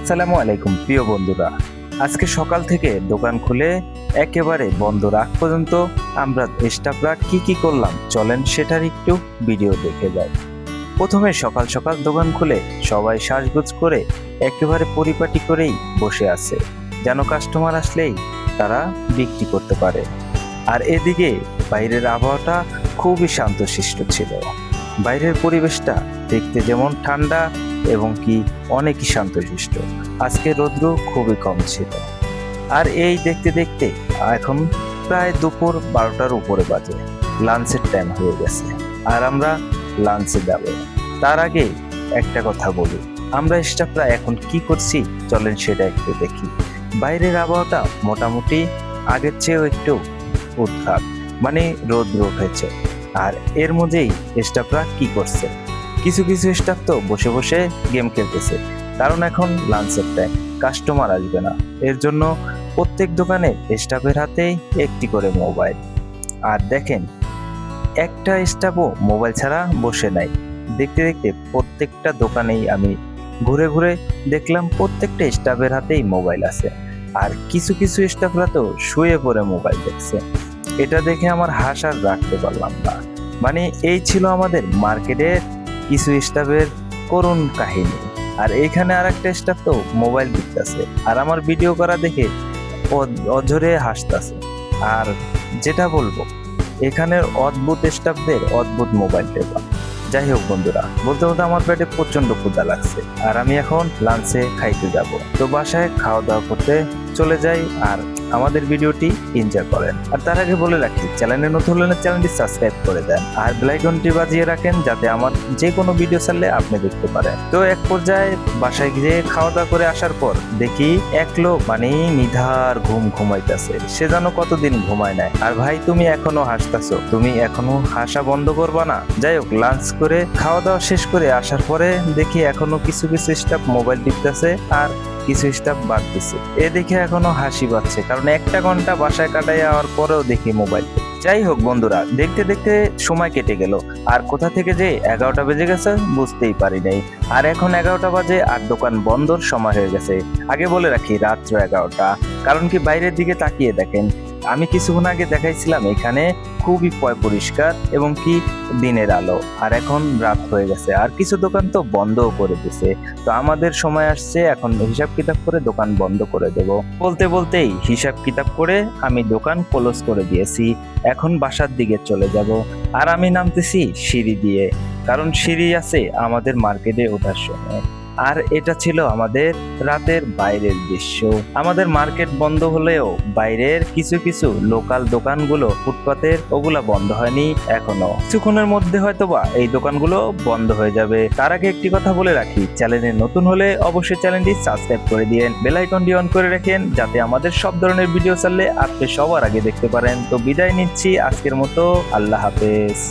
আসসালামু আলাইকুম প্রিয় বন্ধুরা। আজকে সকাল থেকে দোকান খুলে একেবারে বন্ধ রাখ পর্যন্ত আমরা স্টাফরা কি করলাম চলেন সেটার একটু ভিডিও দেখে যাই। প্রথমে সকাল সকাল দোকান খুলে সবাই সাজগোজ করে একেবারে পরিপাটি করেই বসে আছে, যেন কাস্টমার আসলেই তারা বিক্রি করতে পারে। আর এদিকে বাইরের আবহাওয়াটা খুবই শান্তশিষ্ট ছিল। বাইরের পরিবেশটা দেখতে যেমন ঠান্ডা এবং কি অনেকই শান্তশিষ্ট। আজকে রৌদ্র খুবই কম ছিল। আর এই দেখতে দেখতে এখন প্রায় দুপুর 12টার উপরে বাজে, লাঞ্চের টাইম হয়ে গেছে। আর আমরা লাঞ্চে যাব। তার আগে একটা কথা বলি, আমরা স্টাফরা এখন কি করছি চলেন সেটা একটু দেখি। বাইরের আবহাওয়াটা মোটামুটি আগের চেয়েও একটু উৎখাত, মানে রৌদ্র উঠেছে। আর এর মধ্যেই স্টাফরা কি করছে, কিছু স্টাফ তো বসে বসে গেম খেলতেছে, কারণ এখন লাঞ্চের টাইম, কাস্টমার আসবে না। এর জন্য প্রত্যেক দোকানে স্টাফের হাতেই একটি করে মোবাইল। আর দেখেন একটা স্টাফও মোবাইল ছাড়া বসে নাই। দেখতে দেখতে প্রত্যেকটা দোকানেই আমি ঘুরে ঘুরে দেখলাম প্রত্যেকটা স্টাফের হাতেই মোবাইল আছে। আর কিছু স্টাফরা তো শুয়ে পড়ে মোবাইল দেখছে। এটা দেখে আমার হাসার রাখতে পারলাম না। মানে এই ছিল আমাদের মার্কেটের কিছু স্টাফের করুণ কাহিনী। আর এইখানে আর একটা স্টাফ তো মোবাইল দেখতেছে আর আমার ভিডিও করা দেখে অঝরে হাসতেছে। আর যেটা বলবো, এখানের অদ্ভুত স্টাফদের অদ্ভুত মোবাইল টেপা। যাই হোক বন্ধুরা, বলতে বলতে আমার পেটে প্রচন্ড ক্ষুধা লাগছে আর আমি এখন লাঞ্চে খাইতে যাব। তো বাসায় খাওয়া দাওয়া করতে চলে যাই আর আমাদের ভিডিওটি এনজয় করেন। আর তার আগে বলে রাখি, চ্যানেলে নতুন হলে চ্যানেলটি সাবস্ক্রাইব করে দেন আর বেল আইকনটি বাজিয়ে রাখেন, যাতে আমার যে কোনো ভিডিও ছাড়লে আপনি দেখতে পারেন। তো এক পর্যায়ে বাসায় গিয়ে খাওয়া দাওয়া করে আসার পর দেখি এক লোক মানে নিধার ঘুমাইতেছে। সে যেন কতদিন ঘুমায় নাই। আর ভাই তুমি এখনো হাসতেছো, তুমি এখনো হাসা বন্ধ করবা না? যাই হোক, লাঞ্চ করে খাওয়া দাওয়া শেষ করে আসার পরে দেখি এখনো কিছু স্টাফ মোবাইল টিপতেছে আর কিছু স্টাফ বাদ দিচ্ছে। এ দেখে এখনো হাসি পাচ্ছে, কারণ একটা ঘন্টা বাসায় কাটাই যাওয়ার পরেও দেখি মোবাইল। যাই হোক বন্ধুরা, দেখতে দেখতে সময় কেটে গেল আর কোথা থেকে যে 11টা বেজে গেছে বুঝতেই পারি নাই। আর এখন 11টা বাজে আর দোকান বন্ধর সময় হয়ে গেছে। আগে বলে রাখি রাত্র 11টা, কারণ কি বাইরের দিকে তাকিয়ে দেখেন, আমি কিছুক্ষণ আগে দেখাইছিলাম এখানে খুবই পরিষ্কার এবং কি দিনের আলো। আর এখন রাত হয়ে গেছে আর কিছু দোকান তো বন্ধও করে দিছে। তো আমাদের সময় আসছে, এখন হিসাব কিতাব করে দোকান বন্ধ করে দেব। বলতে বলতেই হিসাব কিতাব করে আমি দোকান ক্লোজ করে দিয়েছি। এখন বাসার দিকে চলে যাব। আর আমি নামতেছি সিঁড়ি দিয়ে, কারণ সিঁড়ি আছে আমাদের মার্কেটে ওঠার সময়। আর এটা ছিল আমাদের রাতের বাইরের দৃশ্য। আমাদের মার্কেট বন্ধ হলেও বাইরের কিছু লোকাল দোকানগুলো ফুটপাতের ওগুলা বন্ধ হয়নি এখনো। কিছুক্ষণের মধ্যে হয়তোবা এই দোকানগুলো বন্ধ হয়ে যাবে। তার আগে একটি কথা বলে রাখি, চ্যানেলে নতুন হলে অবশ্যই চ্যানেলটি সাবস্ক্রাইব করে দিয়েন, বেল আইকনটি অন করে রাখেন, যাতে আমাদের সব ধরনের ভিডিও ছাড়লে আপনি সবার আগে দেখতে পারেন। তো বিদায় নিচ্ছি আজকের মতো, আল্লাহ হাফেজ।